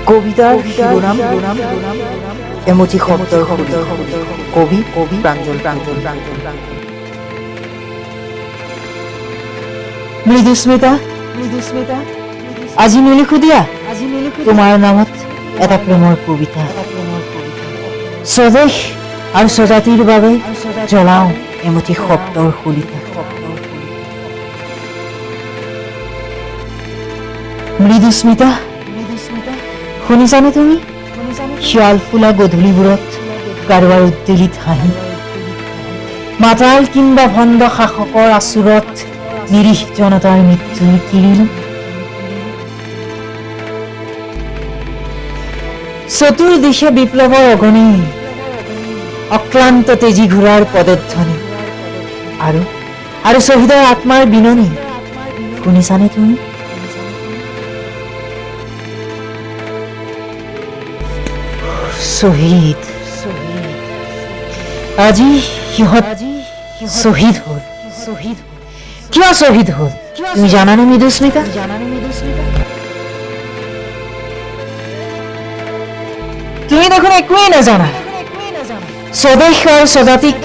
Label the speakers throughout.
Speaker 1: কবিতাৰ শিৰোনাম এমুঠি শব্দৰ কবি প্ৰাঞ্জল। মৃদুস্মিতা, আজি নিলিখো দিয়া তোমাৰ নামত এটা প্ৰেমৰ কবিতা। স্বদেশ আৰু স্বজাতিৰ বাবে জ্বলাও এমুঠি শব্দৰ শলিতা। মৃদুস্মিতা, শুনিছানে তুমি? শিয়াল ফুলা গধূলিবোৰত কাৰোবাৰ উদ্বেলিত হাঁহি, মাতাল কিম্বা ভণ্ড শাসকৰ আচুৰত নিৰীহ জনতাৰ মৃত্যুৰ কিৰিল। চতুৰ্দিশে বিপ্লৱৰ অগণি, অক্লান্ত তেজী ঘোঁৰাৰ পদধ্বনি আৰু শ্বহীদৰ আত্মাৰ বিননি। শুনিছানে তুমি? শ্বহীদ, আজি সিহঁত শ্বহীদ হ'ল। কিয় শ্বহীদ হ'ল তুমি জানানে মৃদুস্মিতা? তুমি দেখোন একোৱেই নাজানা। স্বদেশ আৰু স্বজাতিক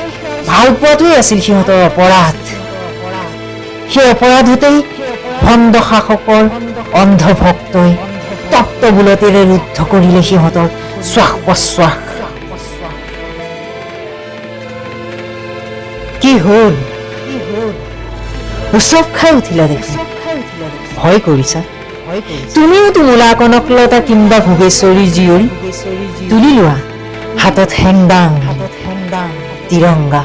Speaker 1: ভাল পোৱাটোৱেই আছিল সিহঁতৰ অপৰাধ। সেই অপৰাধতেই ভণ্ড শাসকৰ অন্ধ ভক্তই তপ্ত বুলতেৰে ৰুদ্ধ কৰিলে সিহঁতৰ শ্বাস প্ৰশ্বাস। কি হ'ল? উৎসৱ খাই উঠিলা দেখোন। ভয় কৰিছা? তুমিওতো মূলা কনকলতা কিম্বা ভোগেশ্বৰীৰ জীয়ৰী। তুলি লোৱা হাতত হেংদাং, তিৰংগা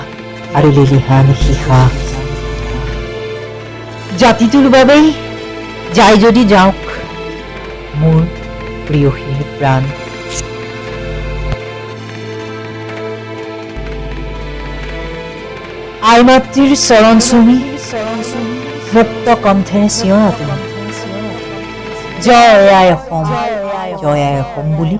Speaker 1: আৰু লিলিহান শিখা। জাতিটোৰ বাবেই যাই যদি যাওক মোৰ প্ৰিয়সীৰ প্ৰাণ। আই মাতৃৰ চৰণ চুমি মুক্ত কণ্ঠেৰে চিঞৰা তুমি, জয় আই অসম, জয় আই অসম বুলি।